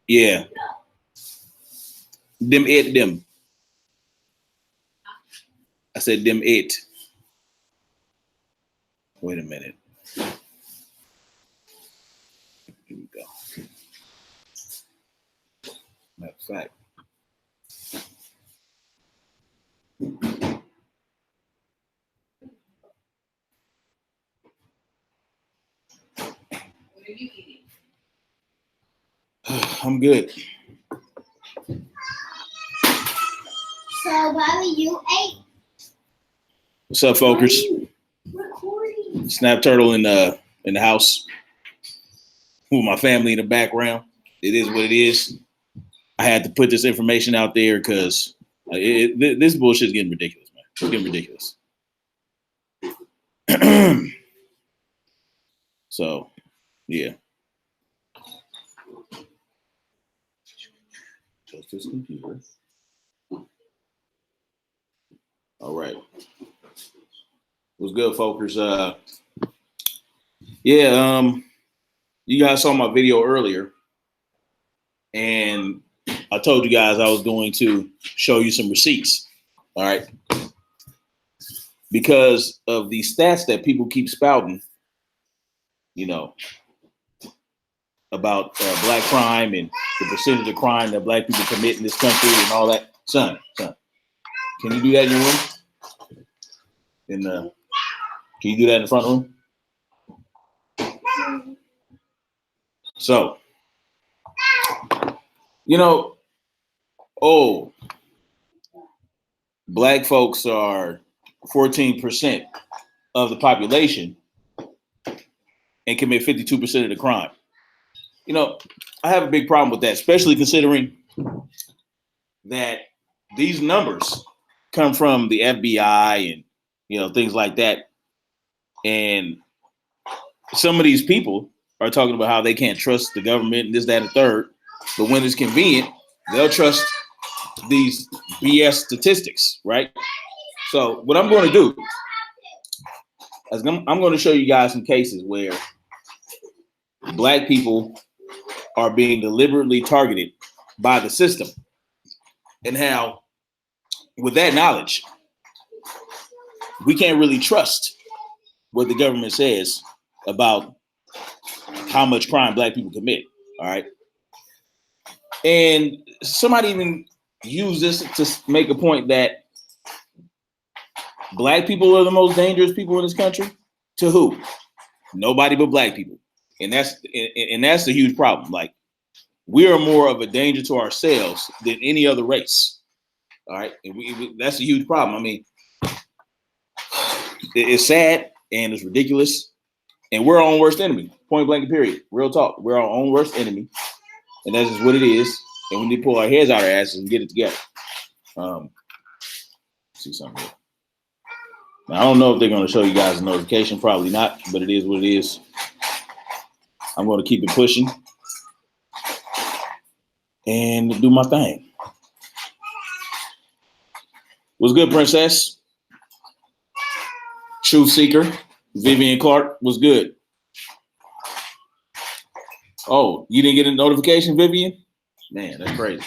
Yeah. Them it them. I said them it. Wait a minute. Here we go. Matter of fact. What are you eating? I'm good. So, Bobby, you ate. What's up, folkers? Recording. Snap Turtle in the house with my family in the background. It is what it is. I had to put this information out there because this bullshit is getting ridiculous, man. It's getting ridiculous. So, yeah. Just this computer. All right. What's good, folkers? You guys saw my video earlier, and I told you guys I was going to show you some receipts. All right. Because of the stats that people keep spouting, about black crime and the percentage of crime that black people commit in this country and all that. Son, can you do that in your room? Can you do that in the front room? So, black folks are 14% of the population and commit 52% of the crime. I have a big problem with that, especially considering that these numbers come from the FBI and, things like that. And some of these people are talking about how they can't trust the government and this, that, and the third. But when it's convenient, they'll trust these BS statistics, right? So what I'm going to do is I'm going to show you guys some cases where black people are being deliberately targeted by the system, and how, with that knowledge, we can't really trust what the government says about how much crime black people commit. All right. And somebody even used this to make a point that black people are the most dangerous people in this country. To who? Nobody but black people. And that's the huge problem. Like, we are more of a danger to ourselves than any other race. All right. And that's a huge problem. I mean, it's sad and it's ridiculous. And we're our own worst enemy. Point blank, period. Real talk. We're our own worst enemy. And that's just what it is. And we need to pull our heads out of our asses and get it together. See something here. Now, I don't know if they're going to show you guys a notification. Probably not, but it is what it is. I'm going to keep it pushing and do my thing. What's good, Princess? Truth Seeker, Vivian Clark, was good. Oh, you didn't get a notification, Vivian? Man, that's crazy.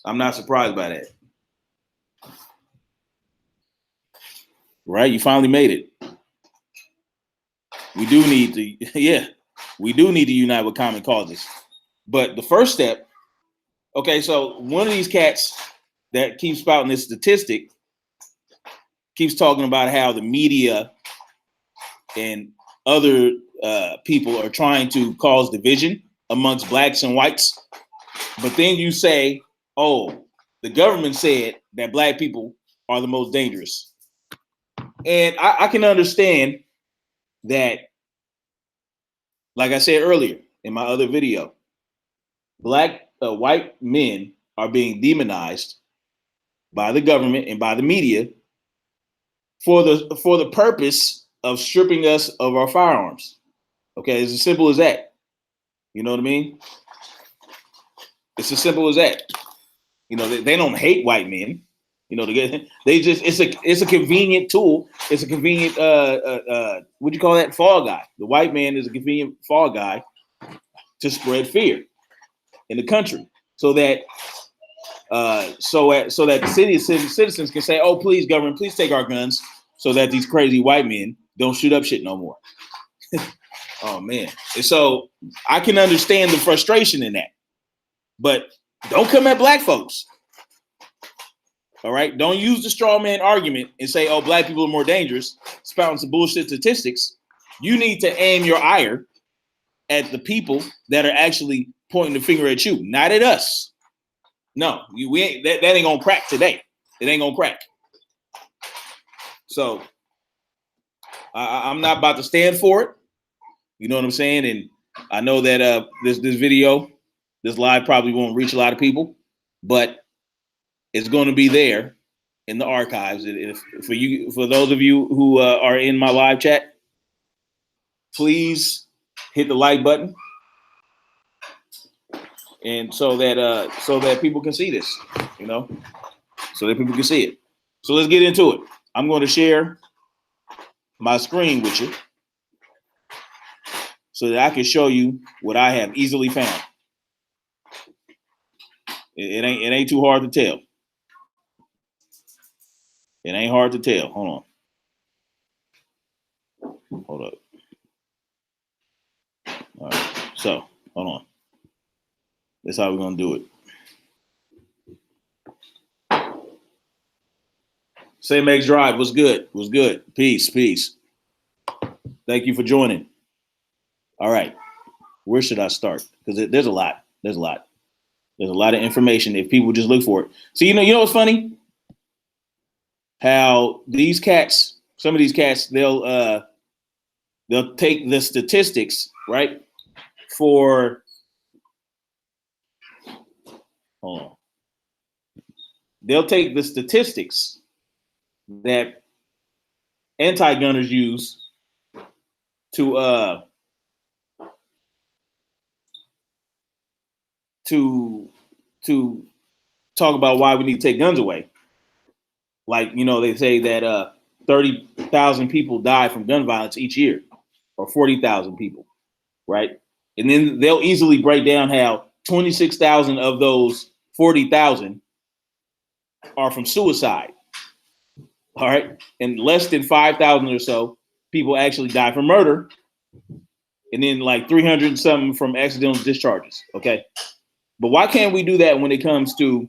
I'm not surprised by that. Right? You finally made it. We do need to unite with common causes. But the first step, okay, so one of these cats that keeps spouting this statistic keeps talking about how the media and other people are trying to cause division amongst blacks and whites. But then you say, oh, the government said that black people are the most dangerous. And I can understand that, like I said earlier in my other video, white men are being demonized by the government and by the media for the purpose of stripping us of our firearms. Okay, it's as simple as that. You know what I mean? It's as simple as that. They don't hate white men. You know, it's a convenient tool. It's a convenient what do you call that? Fall guy. The white man is a convenient fall guy to spread fear in the country, so that the citizens can say, "Oh, please, government, please take our guns," so that these crazy white men don't shoot up shit no more. Oh man! And so I can understand the frustration in that, but don't come at black folks. All right, don't use the straw man argument and say, "Oh, black people are more dangerous," spouting some bullshit statistics. You need to aim your ire at the people that are actually pointing the finger at you, not at us. No, we ain't. That ain't gonna crack today. It ain't gonna crack. So I'm not about to stand for it. You know what I'm saying? And I know that this video, this live probably won't reach a lot of people, but it's going to be there in the archives. For those of you who are in my live chat, please hit the like button, and so that people can see this, you know, so that people can see it. So let's get into it. I'm going to share my screen with you so that I can show you what I have easily found. It ain't too hard to tell. It ain't hard to tell. Hold up. All right. So hold on. That's how we're gonna do it. Same X Drive. What's good? What's good? Peace. Thank you for joining. All right. Where should I start? Because there's a lot. There's a lot of information if people just look for it. So you know what's funny? How these cats, some of these cats, they'll take the statistics, right? They'll take the statistics that anti-gunners use to talk about why we need to take guns away. Like, you know, they say that 30,000 people die from gun violence each year, or 40,000 people, right? And then they'll easily break down how 26,000 of those 40,000 are from suicide. All right. And less than 5,000 or so people actually die from murder. And then like 300 and something from accidental discharges. Okay. But why can't we do that when it comes to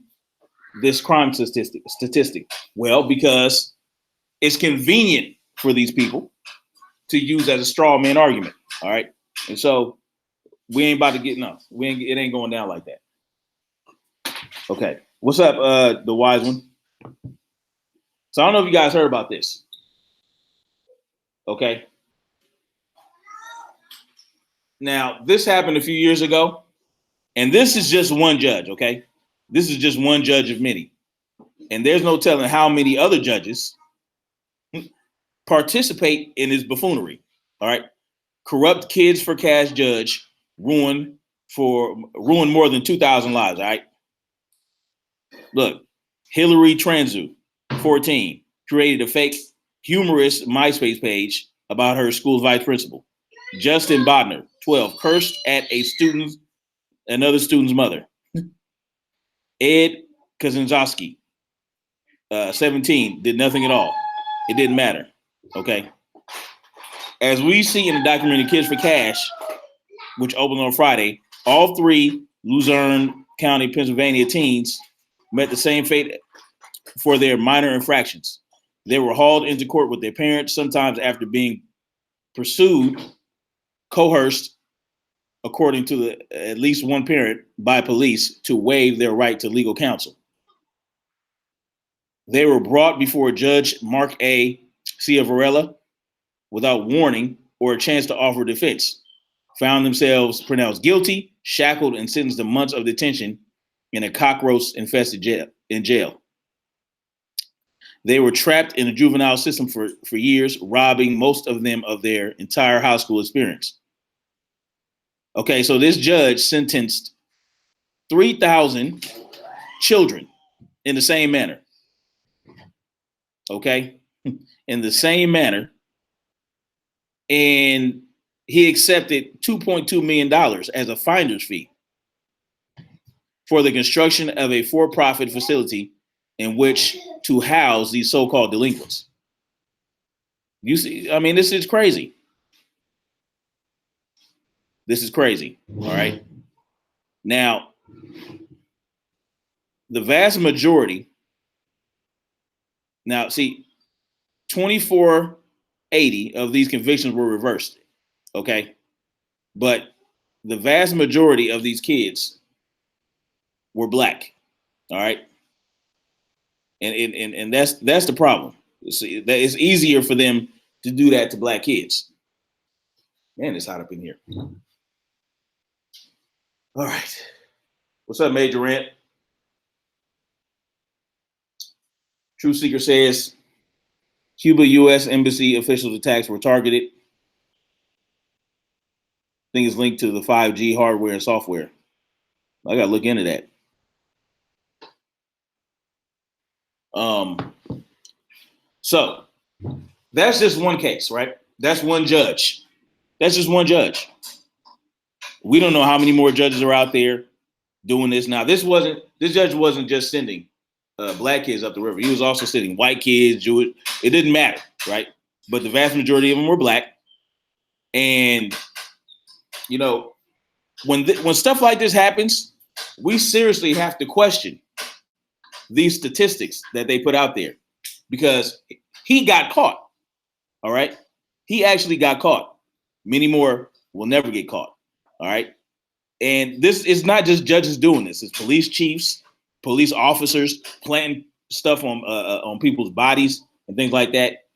this crime statistic? Well, because it's convenient for these people to use as a straw man argument. All right. And so we ain't about to get, no, it ain't going down like that. Okay. What's up, the wise one? So I don't know if you guys heard about this. Okay. Now, this happened a few years ago, and this is just one judge, okay? This is just one judge of many. And there's no telling how many other judges participate in this buffoonery, all right? Corrupt kids for cash judge ruined more than 2,000 lives, all right? Look, Hillary Transu, 14, created a fake humorous MySpace page about her school's vice principal. Justin Bodner, 12, cursed at another student's mother. Ed Kaczynski, 17, did nothing at all. It didn't matter. Okay. As we see in the documentary Kids for Cash, which opened on Friday, all three Luzerne County, Pennsylvania teens met the same fate for their minor infractions. They were hauled into court with their parents, sometimes after being pursued, coerced, according to at least one parent, by police to waive their right to legal counsel. They were brought before Judge Mark A. Ciavarella without warning or a chance to offer defense, found themselves pronounced guilty, shackled, and sentenced to months of detention in a cockroach-infested jail. They were trapped in the juvenile system for years, robbing most of them of their entire high school experience. Okay, so this judge sentenced 3,000 children in the same manner. okay, in the same manner, and he accepted $2.2 million as a finder's fee for the construction of a for-profit facility in which to house these so-called delinquents. You see, I mean, this is crazy. This is crazy. All right. Now, the vast majority, now see, 2480 of these convictions were reversed. Okay. But the vast majority of these kids were black. All right. And that's the problem. See, that it's easier for them to do that to black kids. Man, it's hot up in here. All right. What's up, Major Rent? True Seeker says Cuba U.S. Embassy officials' attacks were targeted. I think it's linked to the 5G hardware and software. I got to look into that. So that's just one case, right? That's one judge. That's just one judge. We don't know how many more judges are out there doing this. Now, this judge wasn't just sending black kids up the river. He was also sending white kids, Jewish. It didn't matter, right? But the vast majority of them were black. And, you know, when stuff like this happens, we seriously have to question these statistics that they put out there, because he got caught. All right. He actually got caught. Many more will never get caught. All right. And this is not just judges doing this. It's police chiefs, police officers planting stuff on people's bodies and things like that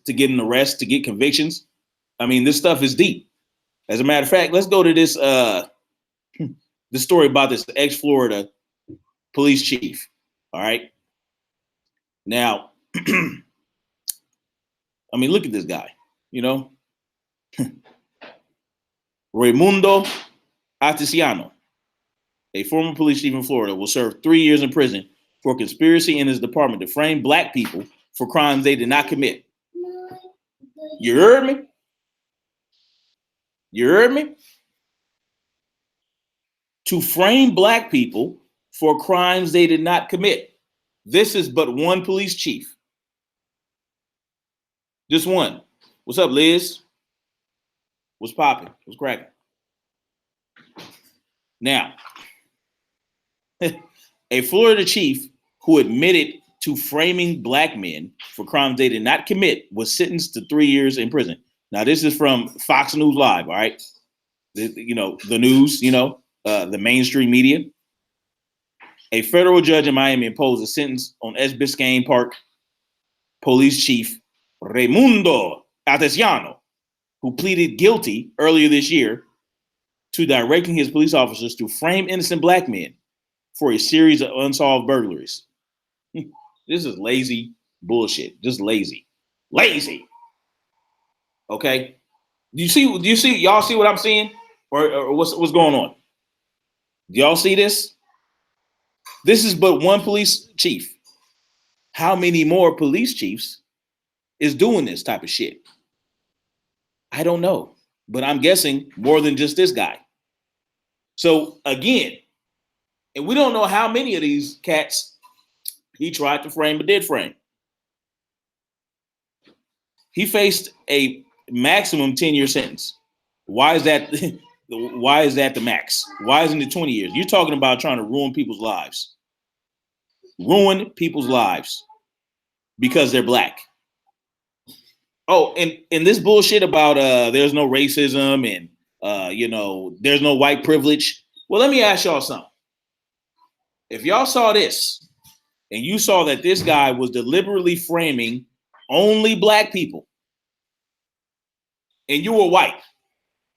to get an arrest, to get convictions. I mean, this stuff is deep. As a matter of fact, let's go to this this story about this ex-Florida police chief. All right. Now, I mean, look at this guy, you know, Raimundo Atisiano, a former police chief in Florida, will serve 3 years in prison for conspiracy in his department to frame black people for crimes they did not commit. You heard me? You heard me? To frame black people for crimes they did not commit. This is but one police chief. Just one. What's up, Liz? What's popping? What's cracking? Now, a Florida chief who admitted to framing black men for crimes they did not commit was sentenced to 3 years in prison. Now, this is from Fox News Live, all right? You know, the news, you know, the mainstream media. A federal judge in Miami imposed a sentence on S. Biscayne Park police chief Raimundo Atesiano, who pleaded guilty earlier this year to directing his police officers to frame innocent black men for a series of unsolved burglaries. This is lazy bullshit. Just lazy. Lazy. Okay. Do you see y'all see what I'm seeing? Or what's going on? Do y'all see this? This is but one police chief. How many more police chiefs is doing this type of shit? I don't know, but I'm guessing more than just this guy. So again, and we don't know how many of these cats he tried to frame but did frame. He faced a maximum 10-year sentence. Why is that? Why is that the max? Why isn't it 20 years? You're talking about trying to ruin people's lives. Ruin people's lives because they're black. Oh, and this bullshit about there's no racism and you know, there's no white privilege. Well, let me ask y'all something. If y'all saw this and you saw that this guy was deliberately framing only black people, and you were white,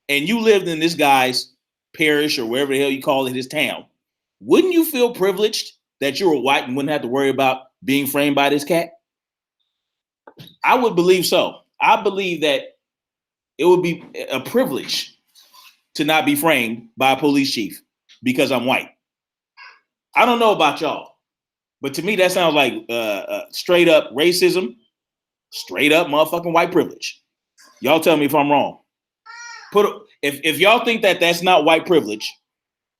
and you lived in this guy's parish or wherever the hell you call it, his town, wouldn't you feel privileged that you were white and wouldn't have to worry about being framed by this cat? I would believe so. I believe that it would be a privilege to not be framed by a police chief because I'm white. I don't know about y'all, But to me, that sounds like straight up racism, straight up motherfucking white privilege. Y'all tell me if I'm wrong. If y'all think that that's not white privilege,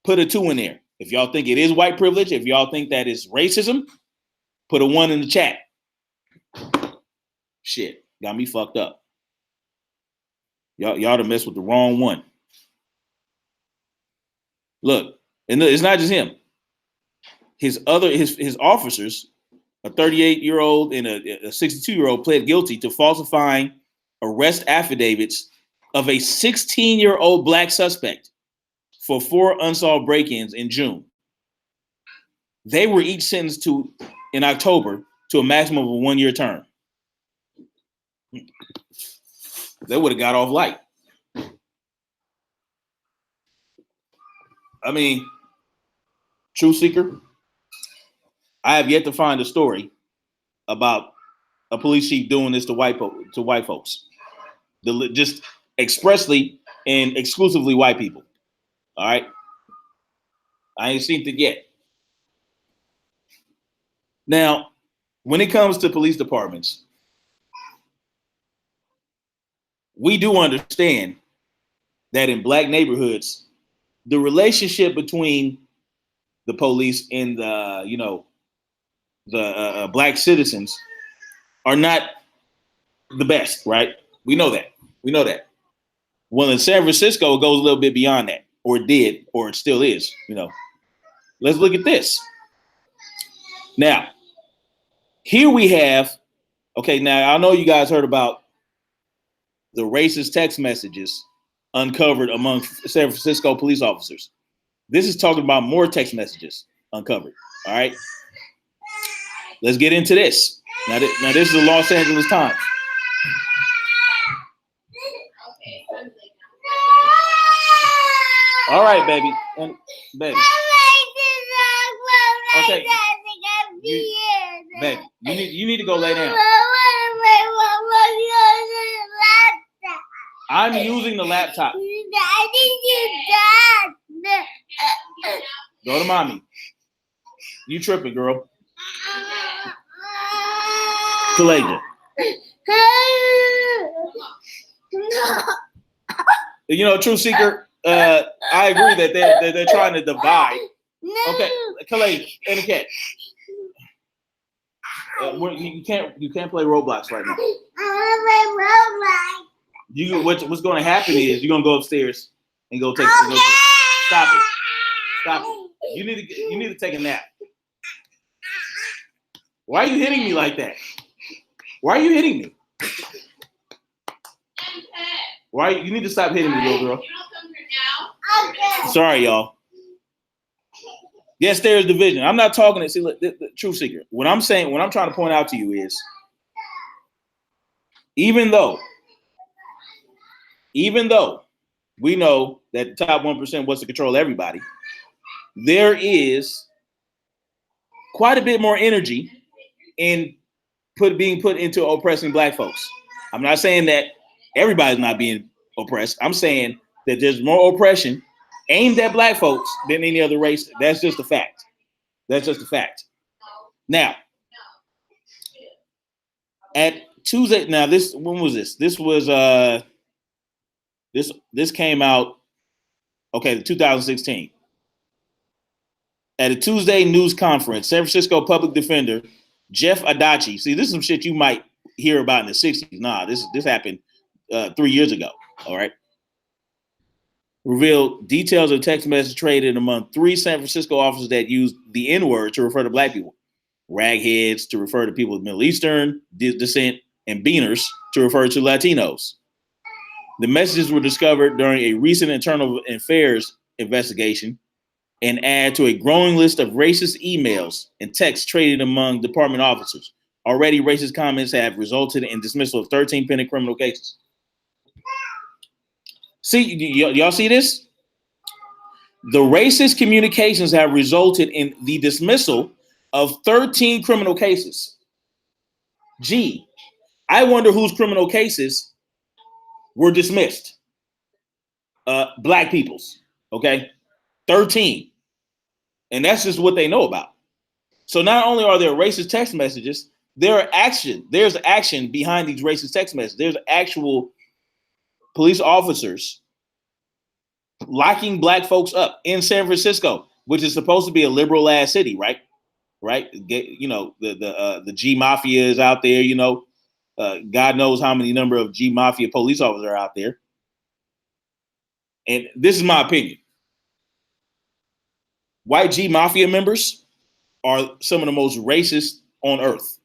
put a 2 in there. If y'all think it is white privilege, if y'all think that is racism, put a 1 in the chat. Shit, got me fucked up. Y'all done messed with the wrong one. Look, and it's not just him. His officers, a 38-year-old and a 62-year-old, pled guilty to falsifying arrest affidavits of a 16-year-old black suspect for 4 unsolved break-ins in June. They were each sentenced in October to a maximum of a 1-year term. They would have got off light. I mean, Truth Seeker, I have yet to find a story about a police chief doing this to white folks. Just expressly and exclusively white people. All right? I ain't seen it yet. Now, when it comes to police departments, we do understand that in black neighborhoods, the relationship between the police and the black citizens are not the best, right? We know that. Well, in San Francisco, it goes a little bit beyond that, or it did, or it still is. Let's look at this. Now, here we have. Okay, now I know you guys heard about the racist text messages uncovered among San Francisco police officers. This is talking about more text messages uncovered. All right. Let's get into this. Now this is the Los Angeles Times. All right, baby. And baby. Okay. Baby, you need to go lay down. I'm using the laptop. Go to mommy. You tripping, girl. Kalaja. Truth Seeker, I agree that they're trying to divide. Okay, Kalaja and the cat. You can't play Roblox right now. What's going to happen is you're going to go upstairs and go take. Stop it. You need to take a nap. Why are you hitting me like that? Why are you hitting me? You need to stop hitting me, little girl. Sorry, y'all. Yes, there is division. I'm not talking to see the Truth Seeker. What I'm trying to point out to you is, even though we know that the top 1% wants to control everybody, there is quite a bit more energy in being put into oppressing black folks. I'm not saying that everybody's not being oppressed. I'm saying that there's more oppression aimed at black folks than any other race. That's just a fact. Now, at Tuesday, when was this? This was this came out, 2016. At a Tuesday news conference, San Francisco public defender Jeff Adachi. See, this is some shit you might hear about in the 60s. Nah, this happened 3 years ago. All right. Revealed details of text message traded among 3 San Francisco officers that used the N-word to refer to black people, ragheads to refer to people of Middle Eastern descent, and beaners to refer to Latinos. The messages were discovered during a recent internal affairs investigation and add to a growing list of racist emails and texts traded among department officers. Already, racist comments have resulted in dismissal of 13 pending criminal cases. See, y'all see this? The racist communications have resulted in the dismissal of 13 criminal cases. Gee, I wonder whose criminal cases were dismissed. Black people's, okay? 13. And that's just what they know about. So not only are there racist text messages, there's action behind these racist text messages. There's actual police officers locking black folks up in San Francisco, which is supposed to be a liberal ass city, right? Right? The G Mafia is out there, God knows how many number of G Mafia police officers are out there. And this is my opinion. White G Mafia members are some of the most racist on earth.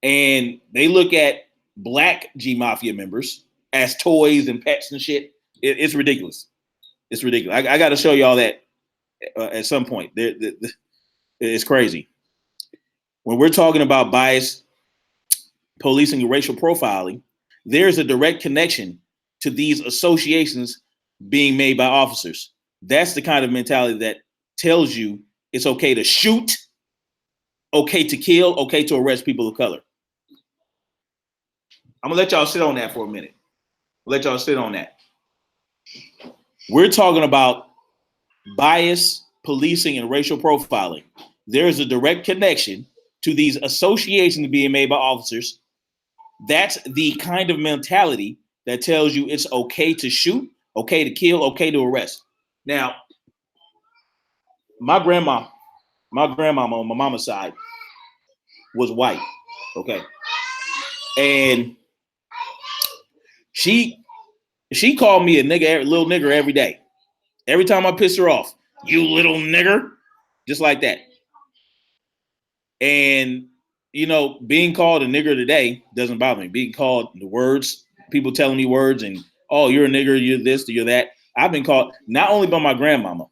And they look at black G Mafia members as toys and pets and shit. It's ridiculous. It's ridiculous. I got to show y'all that at some point. It's crazy. When we're talking about bias, policing, and racial profiling, there's a direct connection to these associations being made by officers. That's the kind of mentality that tells you it's okay to shoot, okay to kill, okay to arrest people of color. I'm gonna let y'all sit on that for a minute. Let y'all sit on that. We're talking about bias, policing, and racial profiling. There's a direct connection to these associations being made by officers. That's the kind of mentality that tells you it's okay to shoot, okay to kill, okay to arrest. Now, my grandma on my mama's side was white, okay? And she called me a nigga, little nigger every day. Every time I pissed her off, you little nigger, just like that. And, being called a nigger today doesn't bother me. Being called the words, people telling me words and, oh, you're a nigger, you're this, you're that. I've been called not only by my grandmama,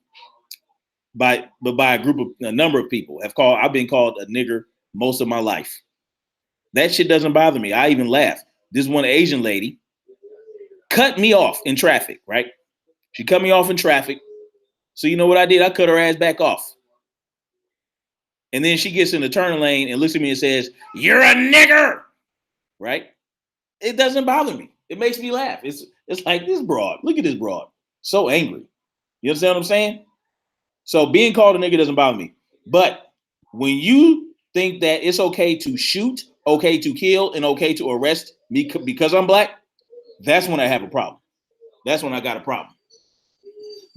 but by a number of people I've been called a nigger most of my life. That shit doesn't bother me. I even laugh. This one Asian lady cut me off in traffic, right? She cut me off in traffic. So you know what I did? I cut her ass back off. And then she gets in the turn lane and looks at me and says, "You're a nigger," right? It doesn't bother me. It makes me laugh. It's like this broad. Look at this broad. So angry. You understand what I'm saying? So being called a nigger doesn't bother me. But when you think that it's okay to shoot, okay to kill, and okay to arrest me because I'm black, that's when I have a problem. That's when I got a problem.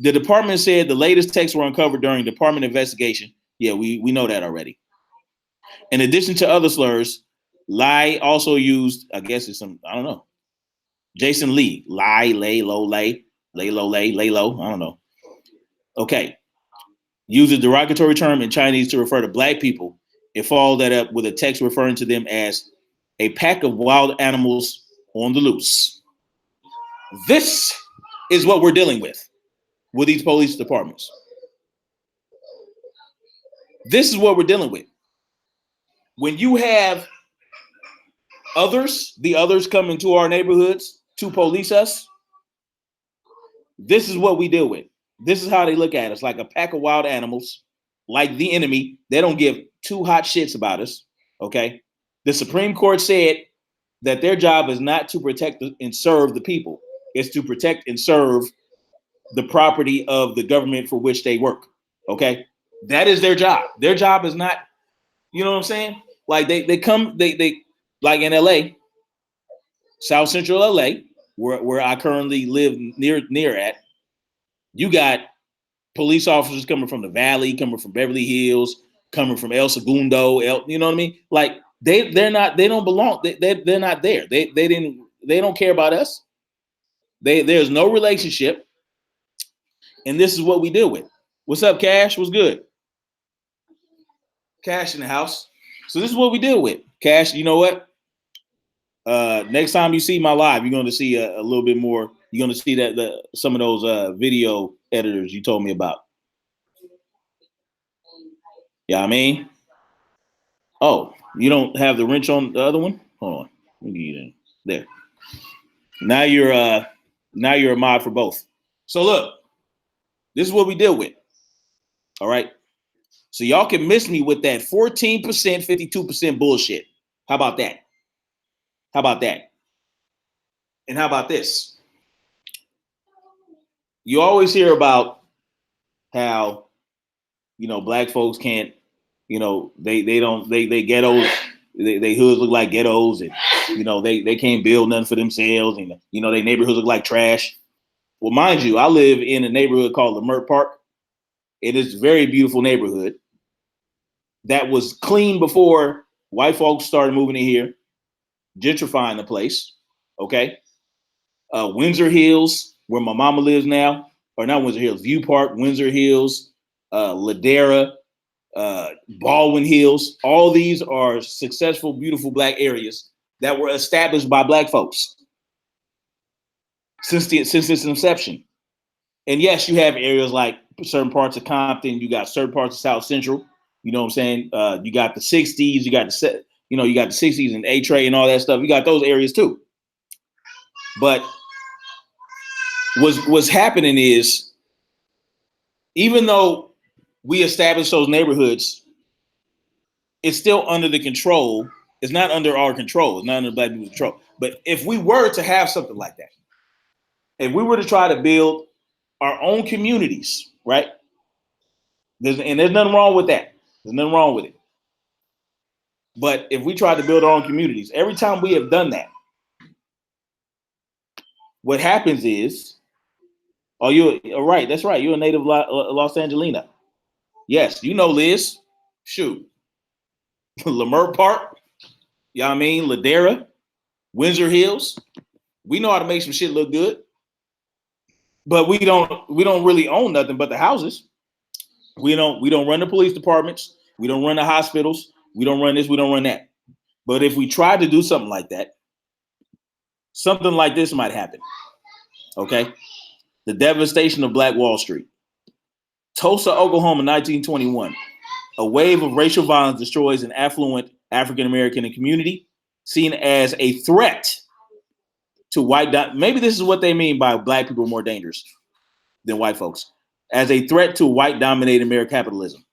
The department said the latest texts were uncovered during department investigation. Yeah, we know that already. In addition to other slurs, Lai also used, I guess it's some, I don't know. Jason Lee, Lai, lay low, lay low, I don't know. Okay. Use a derogatory term in Chinese to refer to black people and follow that up with a text referring to them as a pack of wild animals on the loose. This is what we're dealing with these police departments. This is what we're dealing with. When you have the others come into our neighborhoods to police us, this is what we deal with. This is how they look at us, like a pack of wild animals, like the enemy. They don't give two hot shits about us, okay? The Supreme Court said that their job is not to protect and serve the people. It's to protect and serve the property of the government for which they work, okay? That is their job. Their job is not, you know what I'm saying? Like they come like in LA, South Central LA, where I currently live near at, you got police officers coming from the Valley, coming from Beverly Hills, coming from El Segundo, you know what I mean? Like they don't belong. They're not there. They don't care about us. There's no relationship. And this is what we deal with. What's up, Cash? What's good? Cash in the house. So this is what we deal with. Cash, you know what? Next time you see my live, you're going to see a little bit more. You're going to see that some of those video editors you told me about. Yeah, I mean, oh, you don't have the wrench on the other one? Hold on, let me get in there. Now you're a mod for both. So look, this is what we deal with. All right. So y'all can miss me with that 14%, 52% bullshit. How about that? How about that? And how about this? You always hear about how, black folks can't, they ghettos, they hoods look like ghettos, and they can't build nothing for themselves, and their neighborhoods look like trash. Well, mind you, I live in a neighborhood called Leimert Park. It is a very beautiful neighborhood that was clean before white folks started moving in here, gentrifying the place. Okay. Windsor Hills, where my mama lives now, or not Windsor Hills, View Park, Windsor Hills, Ladera, Baldwin Hills. All these are successful, beautiful black areas that were established by black folks since its inception. And yes, you have areas like certain parts of Compton. You got certain parts of South Central. You know what I'm saying? You got the 60s. You got the 60s and A-Tray and all that stuff. You got those areas too. But what's happening is, even though we established those neighborhoods, it's still under the control. It's not under our control. It's not under black people's control. But if we were to have something like that, if we were to try to build our own communities, right? There's nothing wrong with that. There's nothing wrong with it. But if we try to build our own communities, every time we have done that, what happens is, you're right. That's right. You're a native Los Angelina. Yes, Liz. Shoot. Leimert Park. You know what I mean? Ladera, Windsor Hills. We know how to make some shit look good. But we don't really own nothing but the houses. We don't run the police departments. We don't run the hospitals. We don't run this. We don't run that. But if we tried to do something like that, something like this might happen. Okay. The devastation of Black Wall Street. Tulsa, Oklahoma, 1921. A wave of racial violence destroys an affluent African-American community seen as a threat to maybe this is what they mean by black people are more dangerous than white folks, as a threat to white-dominated American capitalism.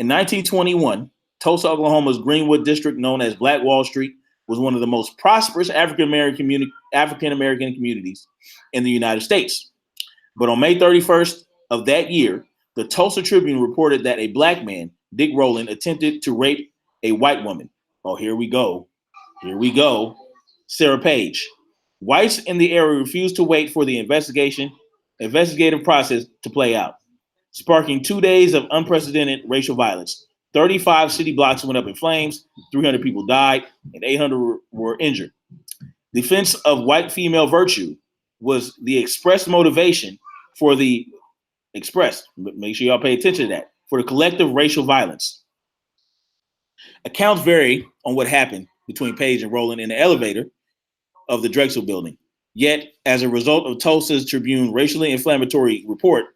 In 1921, Tulsa, Oklahoma's Greenwood district, known as Black Wall Street, was one of the most prosperous African-American communities in the United States. But on May 31st of that year, the Tulsa Tribune reported that a black man, Dick Rowland, attempted to rape a white woman. Oh, here we go. Sarah Page. Whites in the area refused to wait for the investigative process to play out, sparking 2 days of unprecedented racial violence. 35 city blocks went up in flames, 300 people died, and 800 were injured. Defense of white female virtue was the express motivation for the make sure y'all pay attention to that, for the collective racial violence. Accounts vary on what happened between Page and Rowland in the elevator of the Drexel building. Yet, as a result of Tulsa's Tribune racially inflammatory report,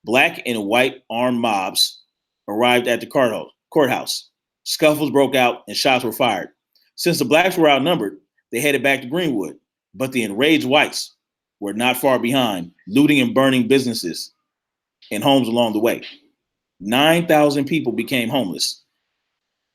black and white armed mobs arrived at the courthouse. Scuffles broke out and shots were fired. Since the blacks were outnumbered, they headed back to Greenwood, but the enraged whites were not far behind, looting and burning businesses and homes along the way. 9,000 people became homeless.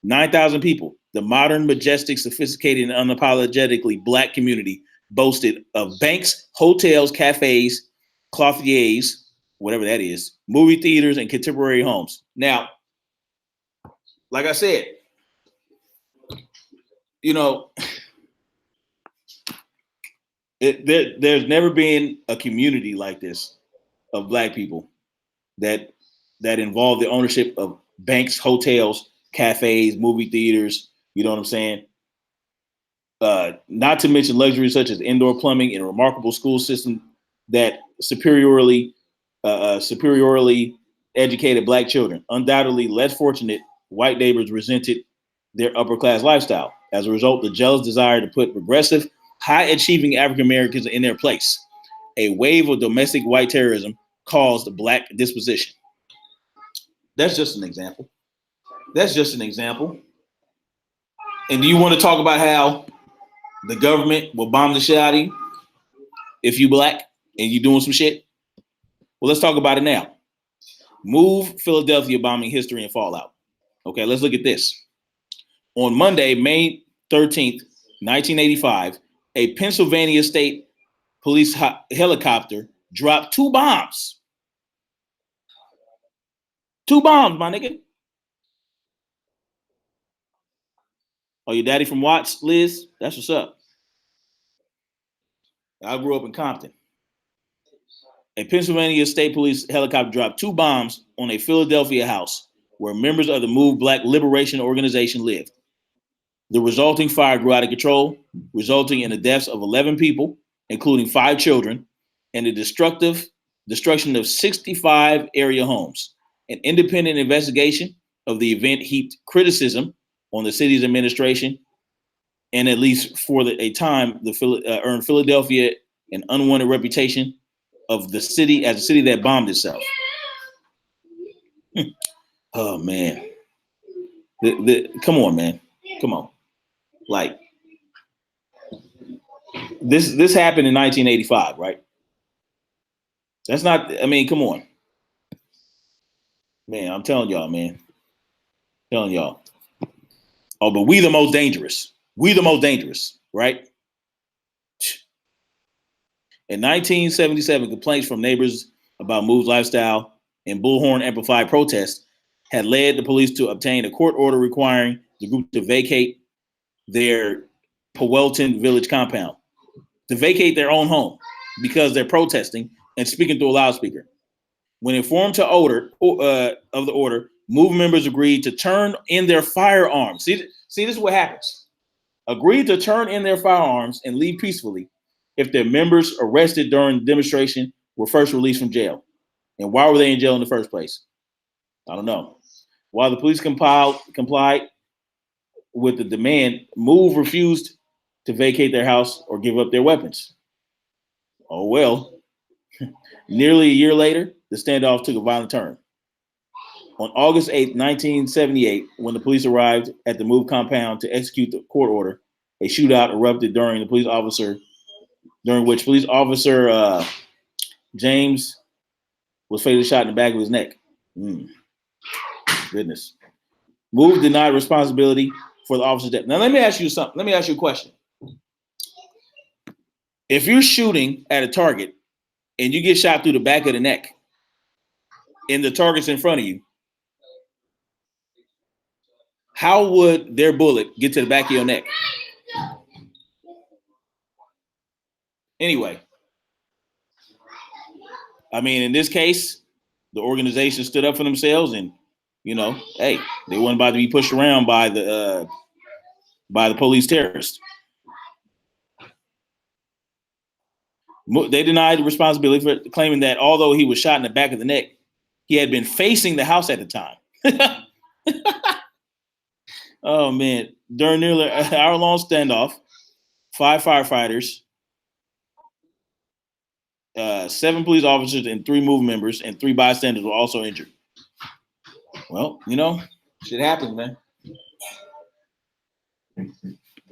9,000 people. The modern, majestic, sophisticated, and unapologetically black community boasted of banks, hotels, cafes, clothiers, whatever that is, movie theaters, and contemporary homes. Now, like I said, there's never been a community like this of black people that involved the ownership of banks, hotels, cafes, movie theaters. You know what I'm saying? Not to mention luxuries such as indoor plumbing and a remarkable school system that superiorly educated black children. Undoubtedly, less fortunate white neighbors resented their upper class lifestyle. As a result, the jealous desire to put progressive, high achieving African Americans in their place. A wave of domestic white terrorism caused black disposition. That's just an example. And do you want to talk about how the government will bomb the shit out of you if you black and you doing some shit? Well, let's talk about it now. Move Philadelphia bombing history and fallout. Okay, let's look at this. On Monday, May 13th, 1985, a Pennsylvania State Police helicopter dropped 2 bombs. 2 bombs, my nigga. Oh, your daddy from Watts, Liz? That's what's up. I grew up in Compton. A Pennsylvania State Police helicopter dropped 2 bombs on a Philadelphia house where members of the Move Black Liberation Organization lived. The resulting fire grew out of control, resulting in the deaths of 11 people, including 5 children, and the destruction of 65 area homes. An independent investigation of the event heaped criticism on the city's administration, and at least for a time, earned Philadelphia an unwanted reputation of the city as a city that bombed itself. Oh man, come on, man, come on. Like this happened in 1985, right? That's not. I mean, come on, man. I'm telling y'all, man. Telling y'all. Oh, but we the most dangerous. We the most dangerous, right? In 1977, complaints from neighbors about Move's lifestyle and Bullhorn amplified protests had led the police to obtain a court order requiring the group to vacate their Powelton Village compound, to vacate their own home because they're protesting and speaking through a loudspeaker. When informed of the order, Move members agreed to turn in their firearms. See, this is what happens. Agreed to turn in their firearms and leave peacefully if their members arrested during the demonstration were first released from jail. And why were they in jail in the first place? I don't know. While the police complied with the demand, Move refused to vacate their house or give up their weapons. Oh well. Nearly a year later, the standoff took a violent turn. On August 8, 1978, when the police arrived at the Move compound to execute the court order, a shootout erupted during which police officer James was fatally shot in the back of his neck. Goodness. Move denied responsibility for the officer's death. Now, let me ask you something. Let me ask you a question. If you're shooting at a target and you get shot through the back of the neck and the target's in front of you, how would their bullet get to the back of your neck? Anyway, I mean, in this case, the organization stood up for themselves, and hey, they weren't about to be pushed around by the police terrorists. They denied the responsibility for claiming that although he was shot in the back of the neck, he had been facing the house at the time. Oh man! During nearly an hour-long standoff, 5 firefighters, 7 police officers, and 3 Move members and 3 bystanders were also injured. Well, shit happens, man.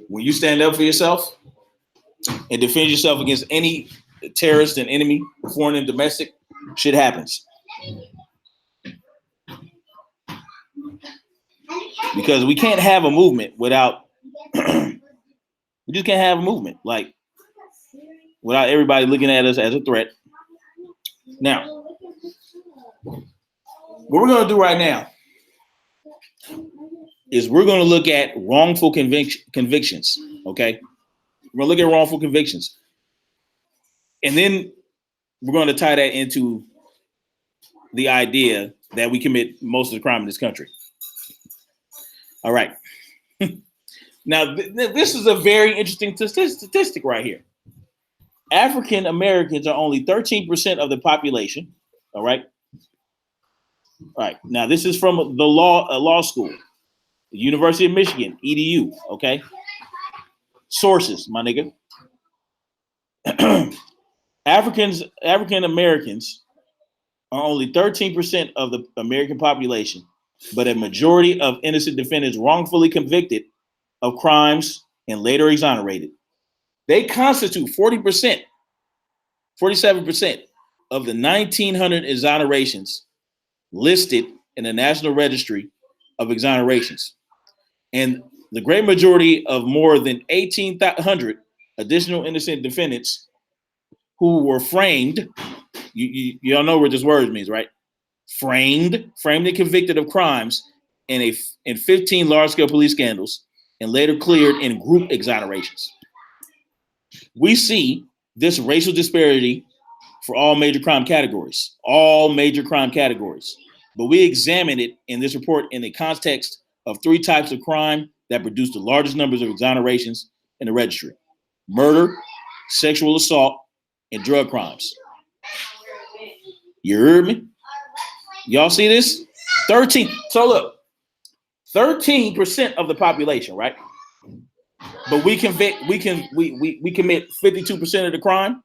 When you stand up for yourself and defend yourself against any terrorist and enemy, foreign and domestic, shit happens. Because we can't have a movement without, we just can't have a movement like without everybody looking at us as a threat. Now, what we're going to do right now is we're going to look at wrongful convictions, okay? We're going to look at wrongful convictions. And then we're going to tie that into the idea that we commit most of the crime in this country. All right. Now, this is a very interesting statistic right here. African Americans are only 13% of the population. All right. All right. Now, this is from the law school, the University of Michigan, EDU. Okay. Sources, my nigga. African Americans are only 13% of the American population, but a majority of innocent defendants wrongfully convicted of crimes and later exonerated. They constitute 40%, 47% of the 1,900 exonerations listed in the National Registry of Exonerations. And the great majority of more than 1,800 additional innocent defendants who were framed, y'all know what this word means, right? framed and convicted of crimes in 15 large-scale police scandals, and later cleared in group exonerations. We see this racial disparity for all major crime categories, But we examine it in this report in the context of 3 types of crime that produce the largest numbers of exonerations in the registry: murder, sexual assault, and drug crimes. You heard me? Y'all see this? 13. So look, 13% of the population, right? But we commit 52% of the crime,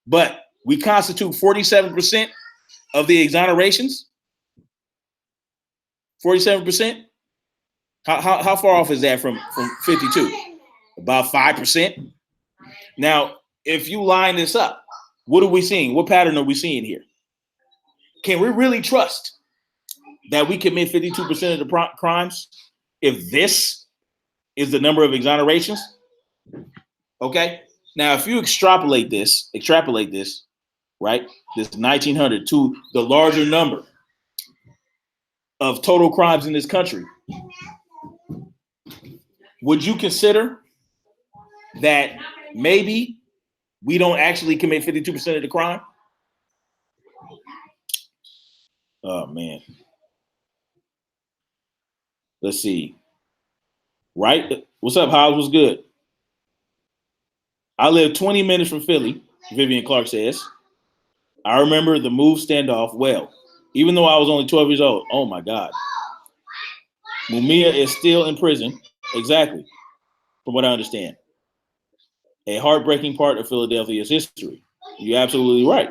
but we constitute 47% of the exonerations. 47%. How far off is that from 52? About 5%. Now, if you line this up, what are we seeing? What pattern are we seeing here? Can we really trust that we commit 52% of the crimes if this is the number of exonerations? Okay. Now, if you extrapolate this, right, this 1900 to the larger number of total crimes in this country, would you consider that maybe we don't actually commit 52% of the crime? Oh, man. Let's see. Right? What's up, House? What's good? I live 20 minutes from Philly, Vivian Clark says. I remember the move standoff well, even though I was only 12 years old. Oh, my God. Mumia is still in prison. Exactly. From what I understand. A heartbreaking part of Philadelphia's history. You're absolutely right.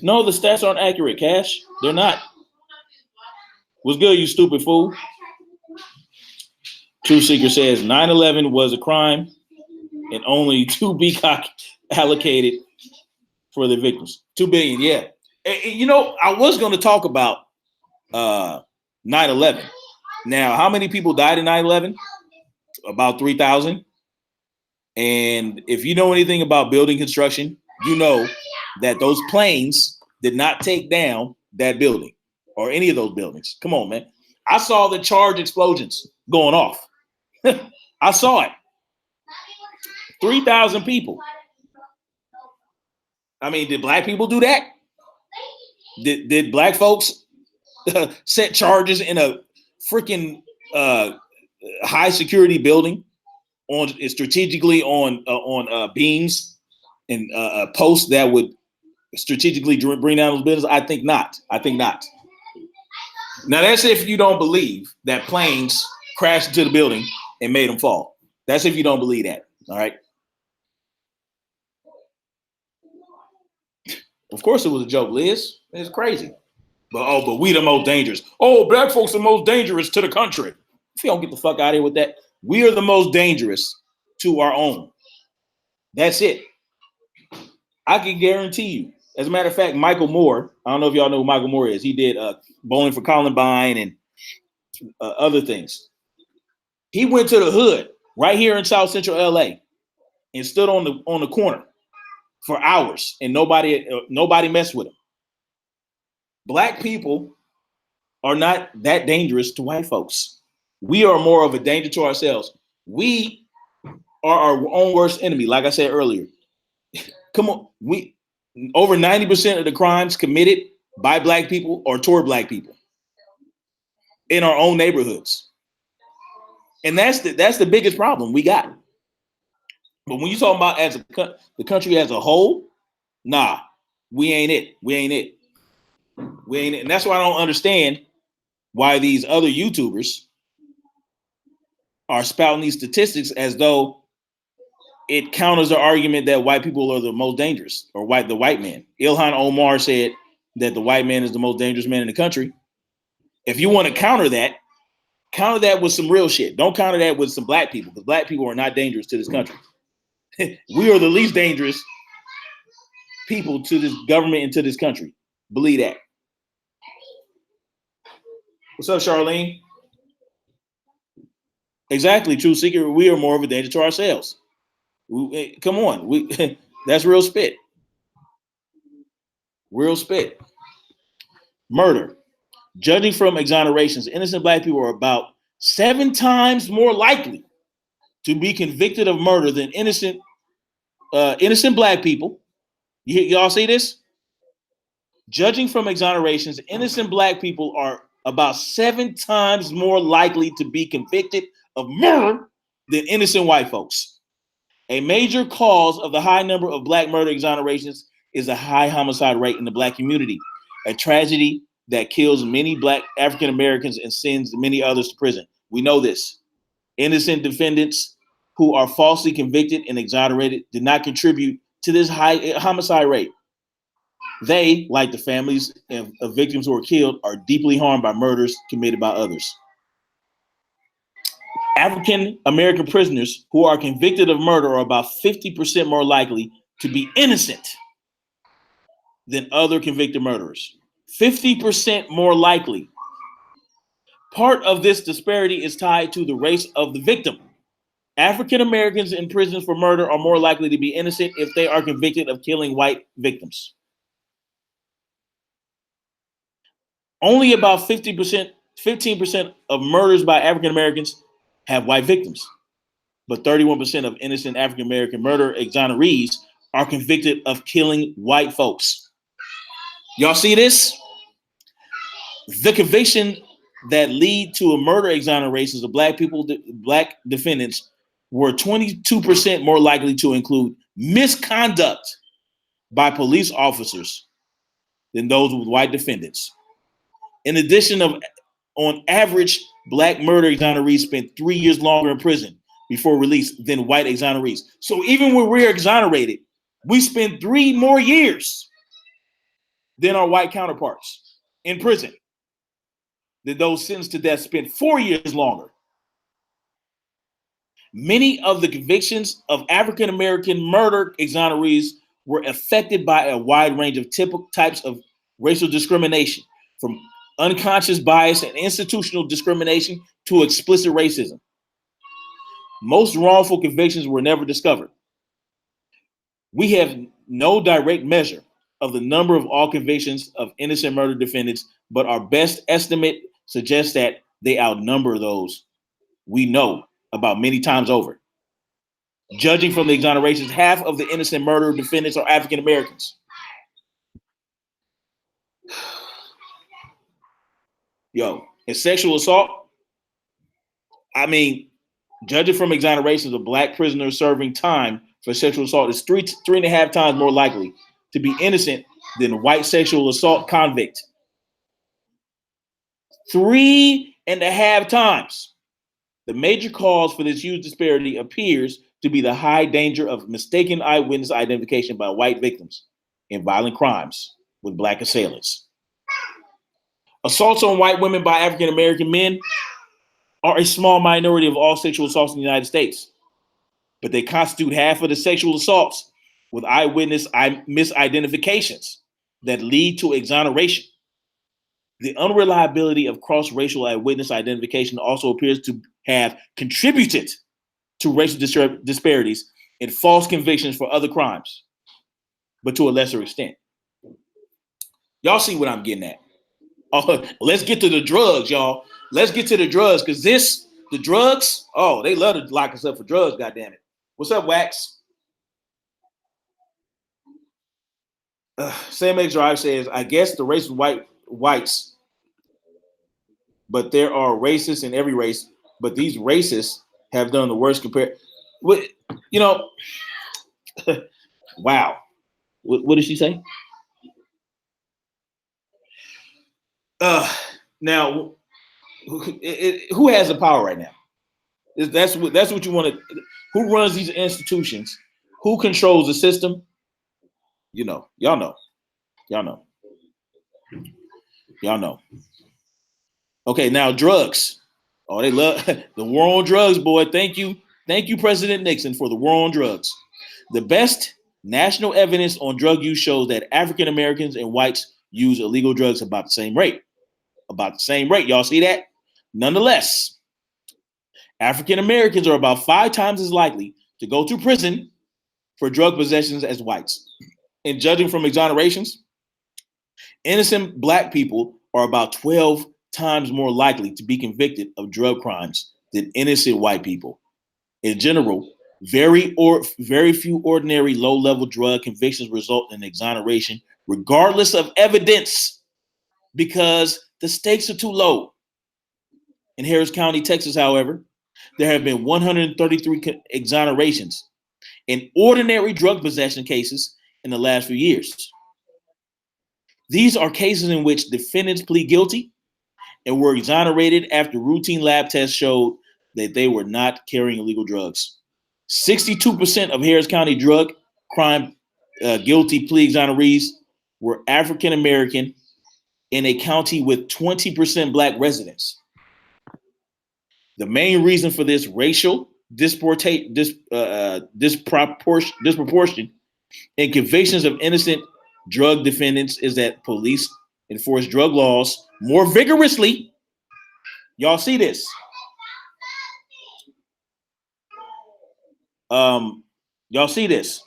No, the stats aren't accurate, Cash. They're not. What's good, you stupid fool? True Seeker says 9/11 was a crime and only $2 billion allocated for the victims. $2 billion, yeah. You know, I was going to talk about 9/11. Now, how many people died in 9/11? About 3,000. And if you know anything about building construction, you know that those planes did not take down that building or any of those buildings. Come on, man. I saw the charge explosions going off. I saw it. 3,000 people. I mean, did black people do that? Did black folks set charges in a freaking high security building strategically on beams and posts that would strategically bring down those buildings? I think not. Now, that's if you don't believe that planes crashed into the building and made them fall. That's if you don't believe that. All right. Of course it was a joke, Liz. It's crazy. But we the most dangerous. Oh, black folks are the most dangerous to the country. If you don't get the fuck out of here with that, we are the most dangerous to our own. That's it. I can guarantee you. As a matter of fact, Michael Moore, I don't know if y'all know who Michael Moore is. He did Bowling for Columbine and other things. He went to the hood right here in South Central LA and stood on the corner for hours, and nobody messed with him. Black people are not that dangerous to white folks. We are more of a danger to ourselves. We are our own worst enemy. Like I said earlier, come on, over 90% of the crimes committed by black people or toward black people in our own neighborhoods. And that's the biggest problem we got. But when you talk about as the country as a whole, nah, we ain't it. And that's why I don't understand why these other YouTubers are spouting these statistics as though it counters the argument that white people are the most dangerous, or the white man. Ilhan Omar said that the white man is the most dangerous man in the country. If you want to counter that with some real shit. Don't counter that with some black people, because black people are not dangerous to this country. We are the least dangerous people to this government and to this country. Believe that. What's up, Charlene? Exactly, True Seeker. We are more of a danger to ourselves. Come on, that's real spit. Real spit. Murder. Judging from exonerations, innocent black people are about 7 times more likely to be convicted of murder than innocent black people. Y'all see this? Judging from exonerations, innocent black people are about 7 times more likely to be convicted of murder than innocent white folks. A major cause of the high number of black murder exonerations is a high homicide rate in the black community, a tragedy that kills many black African Americans and sends many others to prison. We know this. Innocent defendants who are falsely convicted and exonerated did not contribute to this high homicide rate. They, like the families of victims who are killed, are deeply harmed by murders committed by others. African American prisoners who are convicted of murder are about 50% more likely to be innocent than other convicted murderers. 50% more likely. Part of this disparity is tied to the race of the victim. African Americans in prison for murder are more likely to be innocent if they are convicted of killing white victims. Only about 15% of murders by African Americans have white victims, but 31% of innocent African American murder exonerees are convicted of killing white folks. Y'all see this? The conviction that lead to a murder exonerations of black people, black defendants, were 22% more likely to include misconduct by police officers than those with white defendants. In addition, on average, black murder exonerees spent 3 years longer in prison before release than white exonerees. So even when we're exonerated, we spend 3 more years than our white counterparts in prison. Than those sentenced to death spent 4 years longer. Many of the convictions of African American murder exonerees were affected by a wide range of types of racial discrimination, from unconscious bias and institutional discrimination to explicit racism. Most wrongful convictions were never discovered. We have no direct measure of the number of all convictions of innocent murder defendants, but our best estimate suggests that they outnumber those we know about many times over. Judging from the exonerations, half of the innocent murder defendants are African Americans. Yo, in sexual assault, judging from exonerations of black prisoners serving time for sexual assault is 3.5 times more likely to be innocent than white sexual assault convict. 3.5 times. The major cause for this huge disparity appears to be the high danger of mistaken eyewitness identification by white victims in violent crimes with black assailants. Assaults on white women by African American men are a small minority of all sexual assaults in the United States, but they constitute half of the sexual assaults with eyewitness misidentifications that lead to exoneration. The unreliability of cross-racial eyewitness identification also appears to have contributed to racial disparities in false convictions for other crimes, but to a lesser extent. Y'all see what I'm getting at? Oh, let's get to the drugs, y'all. Let's get to the drugs, because the drugs, they love to lock us up for drugs, goddammit. What's up, Wax? Sam X Drive says, I guess the race of whites, but there are racists in every race, but these racists have done the worst compared. Wow. What did she say? Now, who has the power right now? That's what you want to. Who runs these institutions? Who controls the system? Y'all know. Okay, now drugs. Oh, they love the war on drugs, boy. Thank you, President Nixon, for the war on drugs. The best national evidence on drug use shows that African Americans and whites use illegal drugs about the same rate. Y'all see that? Nonetheless, African Americans are about 5 times as likely to go to prison for drug possessions as whites. And judging from exonerations, innocent black people are about 12 times more likely to be convicted of drug crimes than innocent white people. In general, very few ordinary low-level drug convictions result in exoneration, regardless of evidence, because the stakes are too low. In Harris County, Texas, however, there have been 133 exonerations in ordinary drug possession cases in the last few years. These are cases in which defendants plead guilty and were exonerated after routine lab tests showed that they were not carrying illegal drugs. 62% of Harris County drug crime guilty plea exonerees were African American in a county with 20% Black residents. The main reason for this racial disproportion in convictions of innocent drug defendants is that police enforce drug laws more vigorously. Y'all see this? Y'all see this?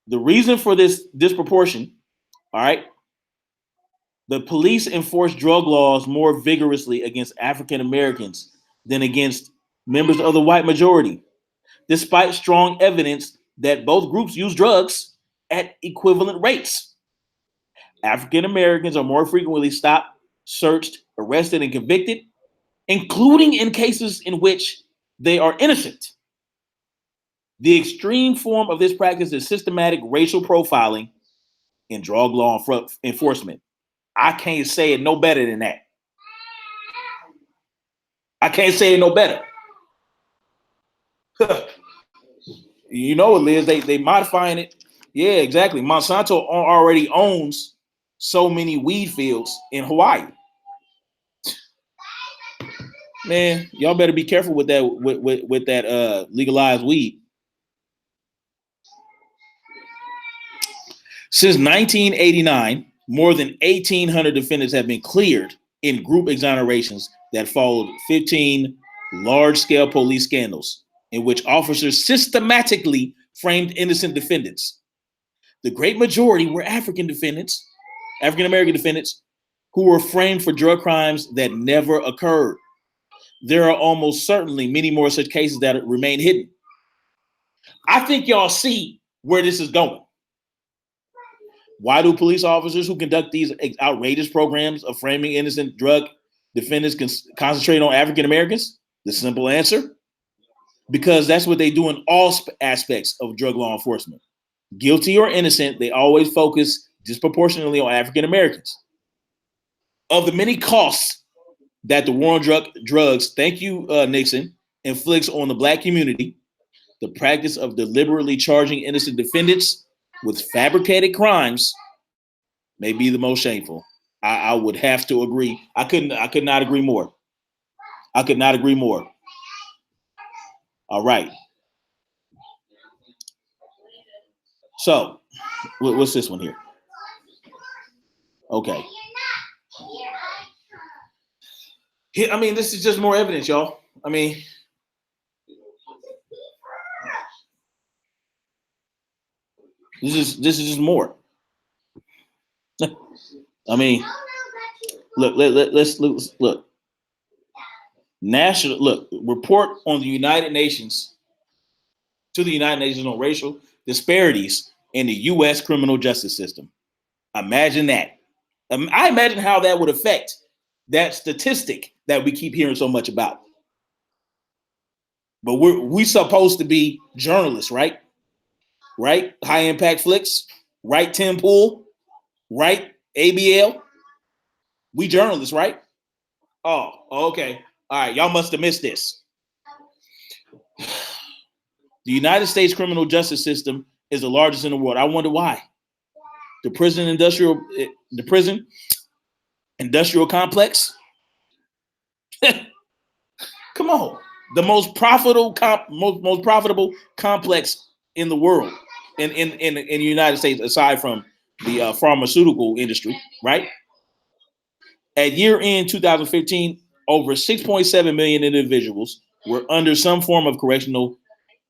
The reason for this disproportion, all right? The police enforce drug laws more vigorously against African Americans than against members of the white majority, despite strong evidence that both groups use drugs at equivalent rates. African Americans are more frequently stopped, searched, arrested, and convicted, including in cases in which they are innocent. The extreme form of this practice is systematic racial profiling in drug law enforcement. I can't say it no better than that. I can't say it no better. You know it, Liz. They modifying it. Yeah, exactly. Monsanto already owns so many weed fields in Hawaii. Man, y'all better be careful with that with that legalized weed. Since 1989, more than 1,800 defendants have been cleared in group exonerations that followed 15 large-scale police scandals in which officers systematically framed innocent defendants. The great majority were African American defendants, who were framed for drug crimes that never occurred. There are almost certainly many more such cases that remain hidden. I think y'all see where this is going. Why do police officers who conduct these outrageous programs of framing innocent drug defendants concentrate on African Americans? The simple answer: because that's what they do in all aspects of drug law enforcement. Guilty or innocent, they always focus disproportionately on African Americans. Of the many costs that the war on drugs, thank you, Nixon, inflicts on the Black community, the practice of deliberately charging innocent defendants with fabricated crimes may be the most shameful. I would have to agree. I could not agree more. I could not agree more. All right. So, what's this one here? Okay. I mean, this is just more evidence, y'all. I mean, this is just more. I mean, let's look. Report on the United Nations on racial disparities in the U.S. criminal justice system. Imagine that. I imagine how that would affect that statistic that we keep hearing so much about. But we supposed to be journalists, right? Right? High Impact Flicks, right? Tim Pool, right? ABL. We journalists, right? Oh, okay. All right. Y'all must have missed this. The United States criminal justice system is the largest in the world. I wonder why. The prison industrial complex. Come on. The most profitable complex in the world, in the United States, aside from the pharmaceutical industry, right? At year end 2015, over 6.7 million individuals were under some form of correctional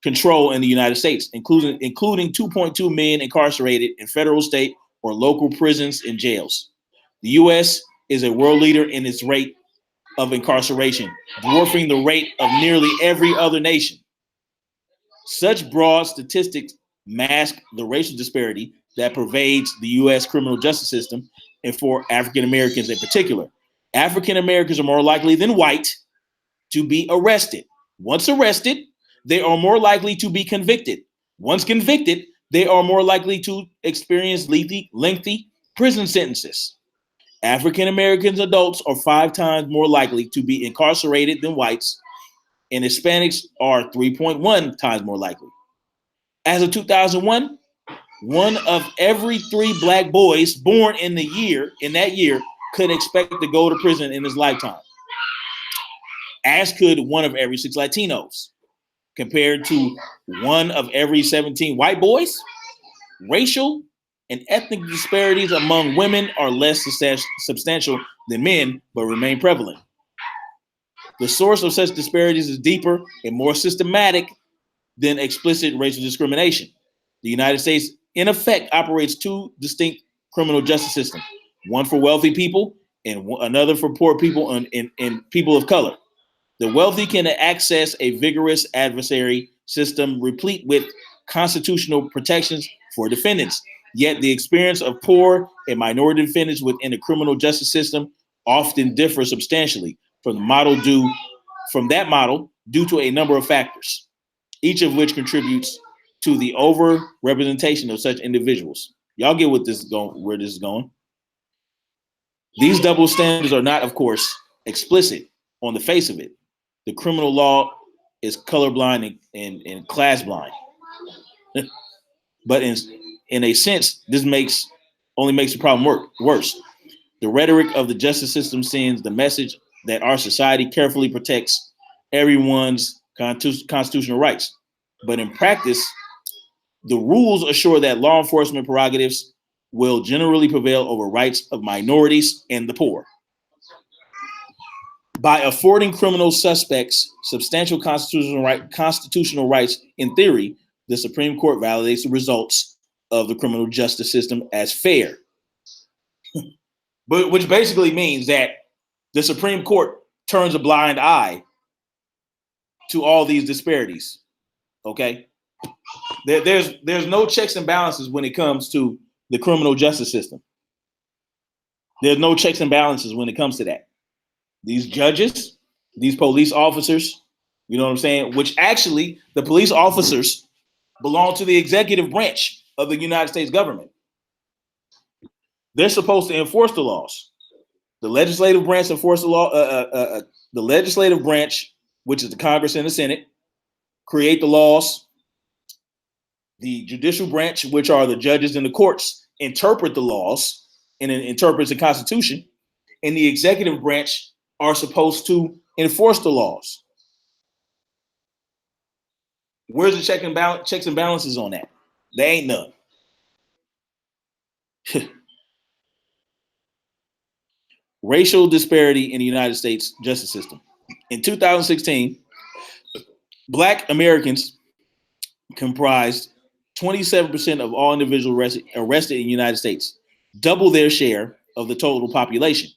control in the United States, including 2.2 million incarcerated in federal, state, or local prisons and jails. The U.S. is a world leader in its rate of incarceration, dwarfing the rate of nearly every other nation. Such broad statistics mask the racial disparity that pervades the U.S. criminal justice system, and for African Americans in particular. African Americans are more likely than white to be arrested. Once arrested, they are more likely to be convicted. Once convicted, they are more likely to experience lengthy prison sentences. African Americans adults are 5 times more likely to be incarcerated than whites, and Hispanics are 3.1 times more likely. As of 2001, 1 of every 3 black boys born in that year could expect to go to prison in his lifetime, as could 1 of every 6 Latinos. Compared to 1 of every 17 white boys, racial and ethnic disparities among women are less substantial than men, but remain prevalent. The source of such disparities is deeper and more systematic than explicit racial discrimination. The United States, in effect, operates 2 distinct criminal justice systems, one for wealthy people and another for poor people and people of color. The wealthy can access a vigorous adversary system replete with constitutional protections for defendants. Yet the experience of poor and minority defendants within the criminal justice system often differs substantially from that model due to a number of factors, each of which contributes to the over-representation of such individuals. Y'all get where this is going. These double standards are not, of course, explicit on the face of it. The criminal law is colorblind and class blind. But in a sense, this only makes the problem worse. The rhetoric of the justice system sends the message that our society carefully protects everyone's constitutional rights. But in practice, the rules assure that law enforcement prerogatives will generally prevail over rights of minorities and the poor. By affording criminal suspects substantial constitutional rights in theory, the Supreme Court validates the results of the criminal justice system as fair. But which basically means that the Supreme Court turns a blind eye to all these disparities. Okay? There's no checks and balances when it comes to the criminal justice system. There's no checks and balances when it comes to that. These judges, these police officers, you know what I'm saying? Which actually, the police officers belong to the executive branch of the United States government. They're supposed to enforce the laws. The legislative branch enforce the law. The legislative branch, which is the Congress and the Senate, create the laws. The judicial branch, which are the judges and the courts, interpret the laws and interprets the Constitution. And the executive branch are supposed to enforce the laws. Where's the checks and balances on that? There ain't none. Racial disparity in the United States justice system. In 2016, Black Americans comprised 27% of all individuals arrested in the United States, double their share of the total population.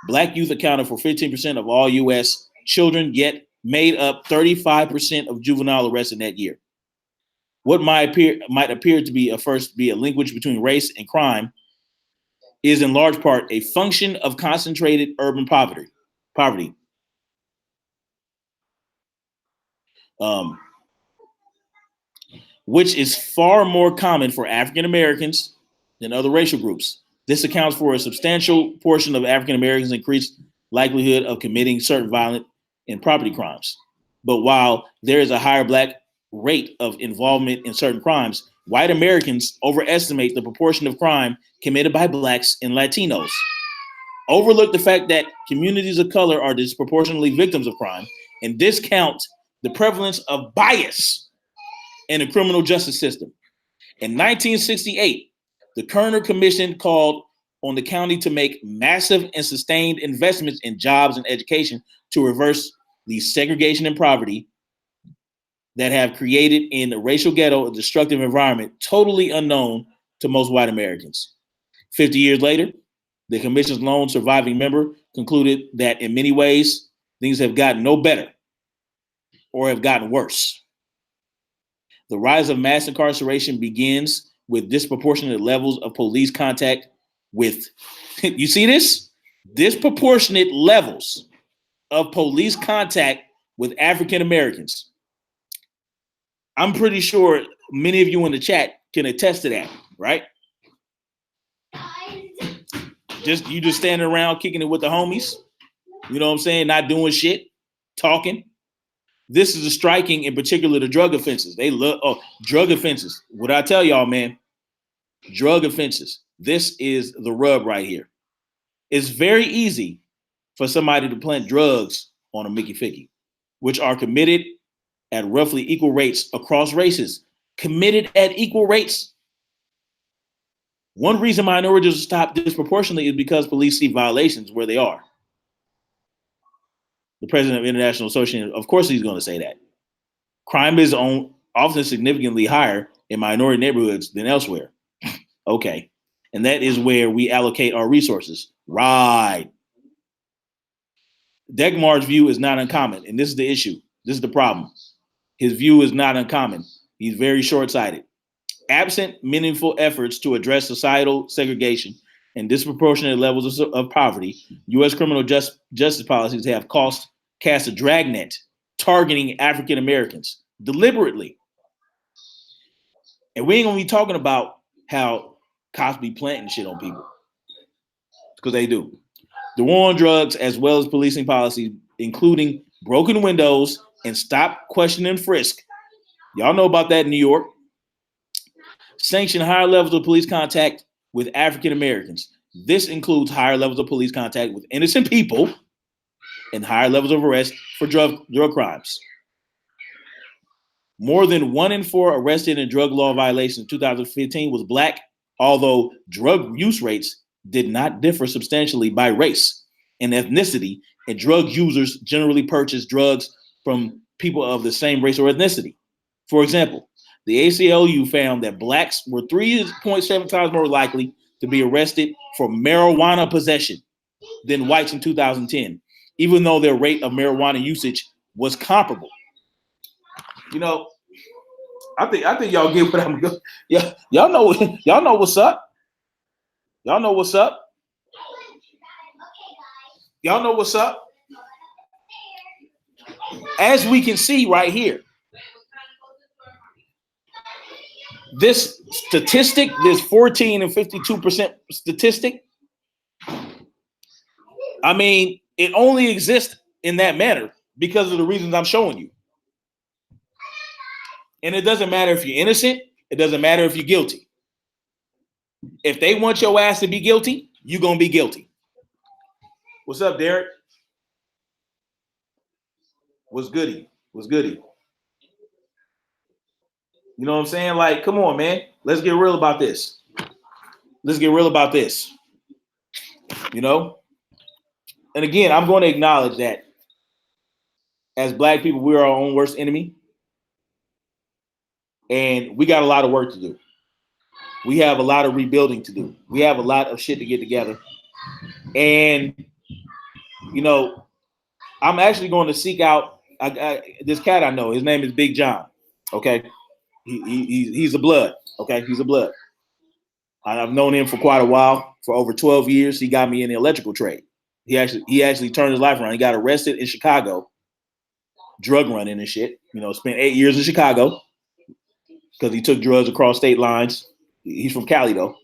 Black youth accounted for 15% of all U.S. children, yet made up 35% of juvenile arrests in that year. What might appear to be a linkage between race and crime is in large part a function of concentrated urban poverty. Which is far more common for African Americans than other racial groups. This accounts for a substantial portion of African Americans' increased likelihood of committing certain violent and property crimes. But while there is a higher Black rate of involvement in certain crimes, white Americans overestimate the proportion of crime committed by Blacks and Latinos, overlook the fact that communities of color are disproportionately victims of crime, and discount the prevalence of bias in the criminal justice system. In 1968, the Kerner Commission called on the county to make massive and sustained investments in jobs and education to reverse the segregation and poverty that have created in the racial ghetto a destructive environment totally unknown to most white Americans. 50 years later, The commission's lone surviving member concluded that in many ways, things have gotten no better or have gotten worse. The rise of mass incarceration begins with disproportionate levels of police contact with, you see this? Disproportionate levels of police contact with African Americans. I'm pretty sure many of you in the chat can attest to that, right? You just standing around kicking it with the homies, you know what I'm saying? Not doing shit, talking. This is striking, in particular, the drug offenses. They look, drug offenses. What I tell y'all, man, drug offenses. This is the rub right here. It's very easy for somebody to plant drugs on a Mickey Ficky, which are committed at roughly equal rates across races. Committed at equal rates. One reason minorities stop disproportionately is because police see violations where they are. The president of International Association, of course he's going to say that. Crime is often significantly higher in minority neighborhoods than elsewhere. Okay. And that is where we allocate our resources. Right. Degmar's view is not uncommon, and this is the issue. This is the problem. His view is not uncommon. He's very short-sighted. Absent meaningful efforts to address societal segregation and disproportionate levels of poverty, U.S. criminal justice policies have cast a dragnet targeting African Americans deliberately. And we ain't gonna be talking about how cops be planting shit on people, because they do. The war on drugs, as well as policing policies, including broken windows and stop, question, and frisk. Y'all know about that in New York. Sanction higher levels of police contact with African Americans. This includes higher levels of police contact with innocent people and higher levels of arrest for drug crimes. More than 1 in 4 arrested in drug law violations in 2015 was Black, although drug use rates did not differ substantially by race and ethnicity, and drug users generally purchase drugs from people of the same race or ethnicity. For example, the ACLU found that Blacks were 3.7 times more likely to be arrested for marijuana possession than whites in 2010, even though their rate of marijuana usage was comparable. You know, I think y'all get what I'm doing. Yeah, y'all know what's up. Y'all know what's up. Y'all know what's up. As we can see right here, this statistic, this 14 and 52% statistic, I mean, it only exists in that manner because of the reasons I'm showing you. And it doesn't matter if you're innocent. It doesn't matter if you're guilty. If they want your ass to be guilty, you're going to be guilty. What's up, Derek? What's goody? What's goody? You know what I'm saying? Like, come on, man. Let's get real about this. Let's get real about this. You know? And again, I'm going to acknowledge that as Black people, we're our own worst enemy. And we got a lot of work to do. We have a lot of rebuilding to do. We have a lot of shit to get together. And, you know, I'm actually going to seek out this cat I know. His name is Big John. Okay. He's a blood. Okay. He's a blood. I've known him for quite a while, for over 12 years. He got me in the electrical trade. He actually turned his life around. He got arrested in Chicago, drug running and shit. You know, spent 8 years in Chicago because he took drugs across state lines. He's from Cali though.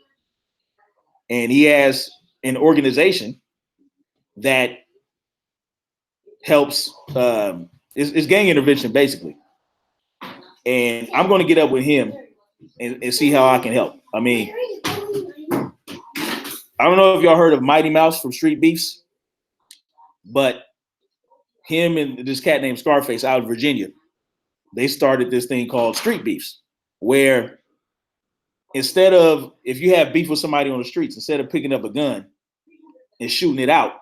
And he has an organization that helps, it's gang intervention basically. And I'm going to get up with him and see how I can help. I mean, I don't know if y'all heard of Mighty Mouse from Street Beefs, but him and this cat named Scarface out of Virginia, they started this thing called Street Beefs, where instead of, if you have beef with somebody on the streets, instead of picking up a gun and shooting it out,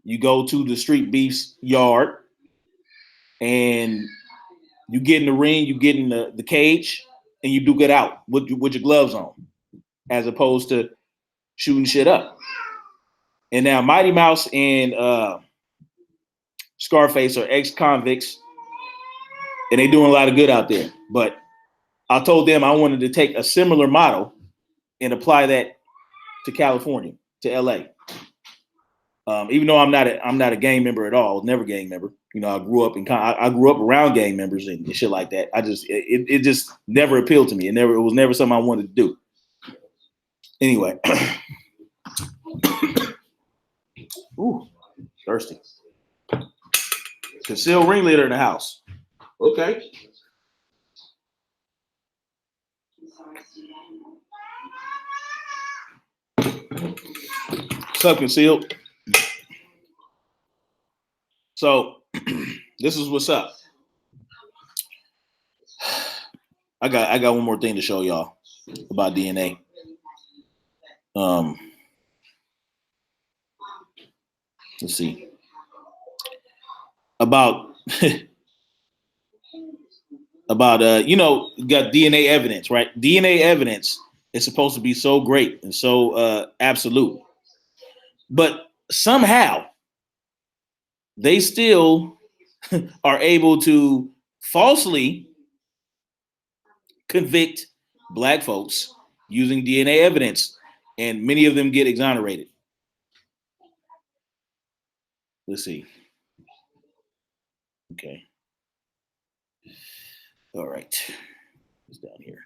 you go to the Street Beefs yard and you get in the ring, you get in the cage, and you duke it out with your gloves on, as opposed to shooting shit up. And now Mighty Mouse and Scarface are ex-convicts, and they're doing a lot of good out there. But I told them I wanted to take a similar model and apply that to California, to LA. Even though I'm not a gang member at all, never gang member. You know, I grew up around gang members and shit like that. It just never appealed to me. It was never something I wanted to do. Anyway, ooh, thirsty. Concealed ringleader in the house. Okay. What's up, concealed? So this is what's up. I got one more thing to show y'all about DNA. Let's see. About you got DNA evidence, right? DNA evidence is supposed to be so great and so absolute. But somehow they still are able to falsely convict black folks using DNA evidence, and many of them get exonerated. Let's see. Okay. All right. It's down here.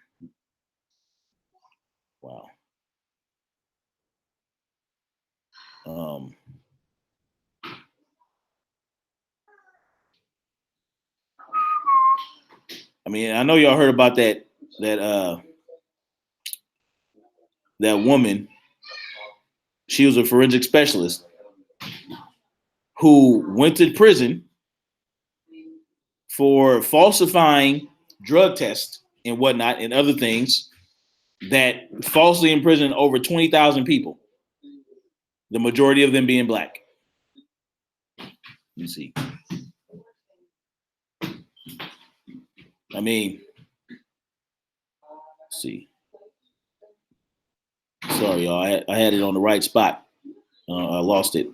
Wow. I mean, I know y'all heard about that woman. She was a forensic specialist who went to prison for falsifying drug tests and whatnot and other things that falsely imprisoned over 20,000 people, the majority of them being black. You see. I mean, let's see. Sorry, y'all. I had it on the right spot. I lost it.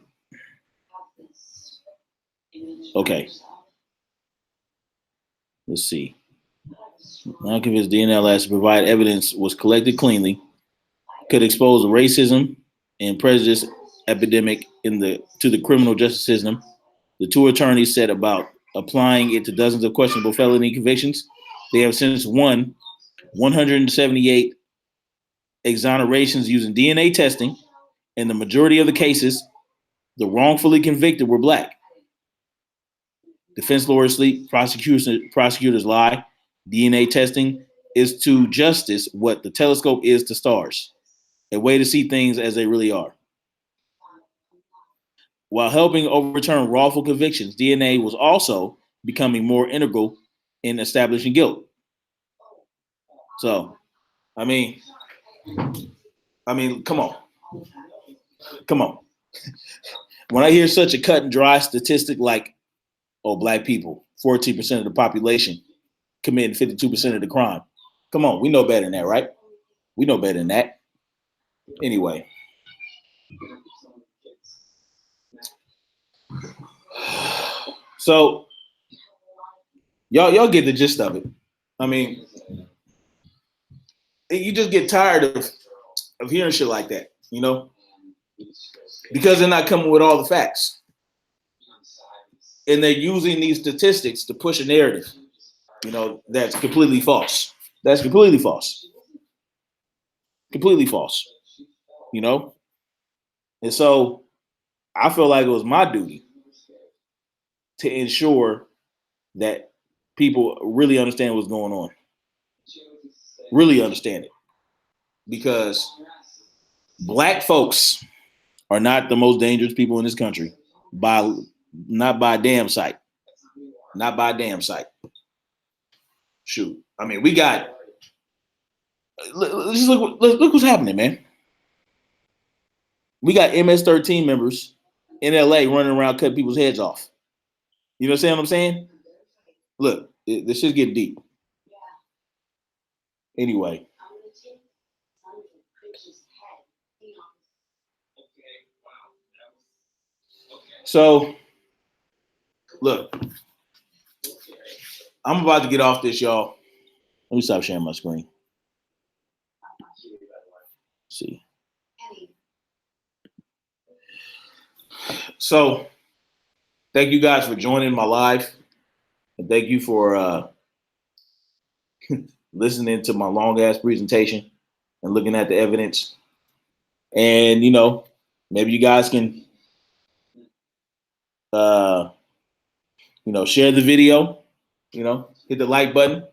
Okay. Let's see. Non-convinced DNA labs to provide evidence was collected cleanly, could expose racism and prejudice epidemic to the criminal justice system. The two attorneys said about applying it to dozens of questionable felony convictions. They have since won 178 exonerations using DNA testing, and the majority of the cases, the wrongfully convicted were black. Defense lawyers sleep, prosecutors lie. DNA testing is to justice what the telescope is to stars, a way to see things as they really are. While helping overturn wrongful convictions, DNA was also becoming more integral in establishing guilt. So, I mean, come on. When I hear such a cut and dry statistic like, oh, black people, 14% of the population committing 52% of the crime. Come on, we know better than that, right? We know better than that. Anyway. So, y'all get the gist of it. I mean, you just get tired of hearing shit like that, you know? Because they're not coming with all the facts. And they're using these statistics to push a narrative, that's completely false. That's completely false. Completely false. And so I feel like it was my duty to ensure that people really understand what's going on. Really understand it. Because black folks are not the most dangerous people in this country. Not by a damn sight. Not by a damn sight. Shoot. I mean, we got. Just look what's happening, man. We got MS-13 members in LA running around cutting people's heads off. You know what I'm saying? Look, this shit's getting deep. Anyway. So, look, I'm about to get off this, y'all. Let me stop sharing my screen. Let's see. So, thank you guys for joining my live. And thank you for listening to my long ass presentation and looking at the evidence. And, you know, maybe you guys can, you know, share the video, you know, hit the like button.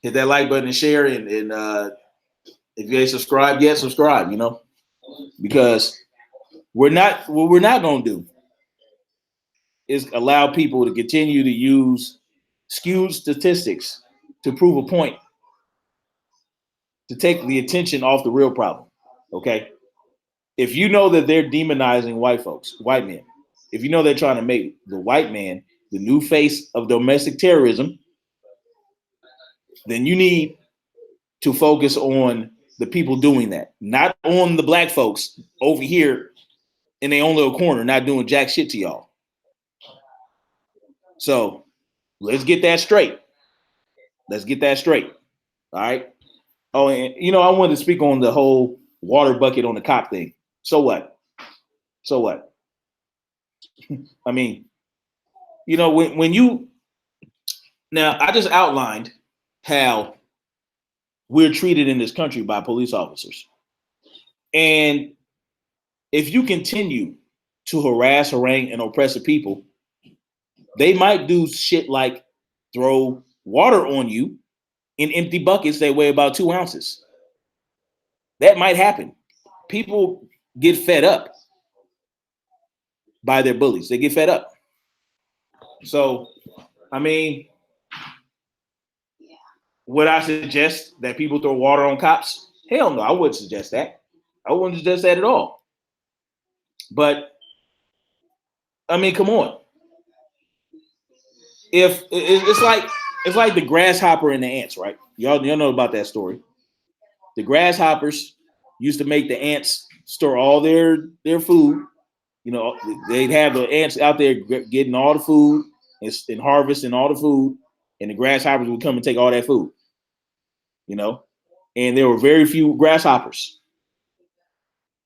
Hit that like button and share. And if you ain't subscribed yet, subscribe, you know, because what we're not going to do is allow people to continue to use skewed statistics to prove a point, to take the attention off the real problem. Okay. If you know that they're demonizing white folks, white men, if you know they're trying to make the white man the new face of domestic terrorism, then you need to focus on the people doing that, not on the black folks over here in their own little corner, not doing jack shit to y'all. So let's get that straight. Let's get that straight. All right. Oh, and you know, I wanted to speak on the whole water bucket on the cop thing. So what? So what? I mean, you know, when you now I just outlined how we're treated in this country by police officers. And if you continue to harass, harangue, and oppress the people, they might do shit like throw water on you in empty buckets that weigh about 2 ounces. That might happen. People get fed up by their bullies. They get fed up. So, I mean, would I suggest that people throw water on cops? Hell no, I wouldn't suggest that. I wouldn't suggest that at all. But I mean, come on. If it's like the grasshopper and the ants, right? Y'all know about that story. The grasshoppers used to make the ants store all their food. You know, they'd have the ants out there getting all the food and harvesting all the food, and the grasshoppers would come and take all that food. You know, and there were very few grasshoppers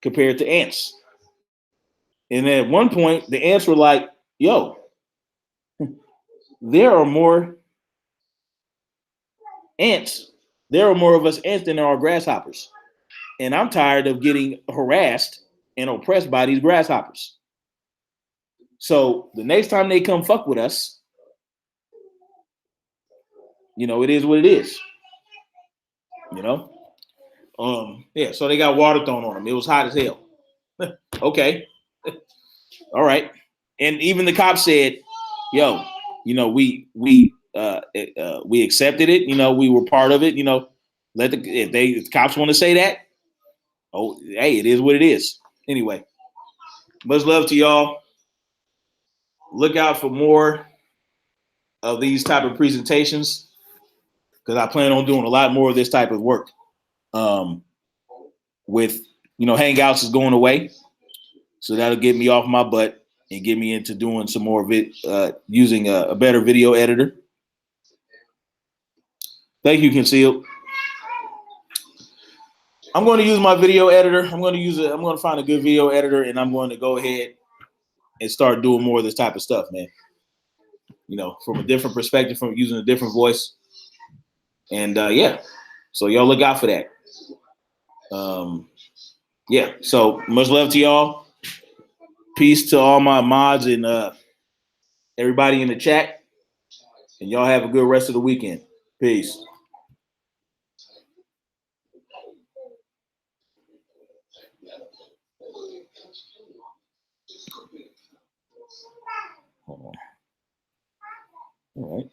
compared to ants. And then at one point, the ants were like, "Yo, there are more ants. There are more of us ants than there are grasshoppers, and I'm tired of getting harassed and oppressed by these grasshoppers. So the next time they come fuck with us, you know, it is what it is. You know, yeah. So they got water thrown on them. It was hot as hell. Okay, all right. And even the cop said, "Yo, you know, we accepted it. You know, we were part of it. You know, if the cops want to say that, oh, hey, it is what it is. Anyway, much love to y'all. Look out for more of these type of presentations because I plan on doing a lot more of this type of work. With you know, Hangouts is going away, so that'll get me off my butt and get me into doing some more of it using a better video editor. Thank you, Concealed. I'm going to use my video editor. I'm going to find a good video editor, and I'm going to go ahead and start doing more of this type of stuff, man. You know, from a different perspective, from using a different voice. And yeah, so y'all look out for that. Yeah, so much love to y'all. Peace to all my mods and everybody in the chat. And y'all have a good rest of the weekend. Peace. Hold on. All right.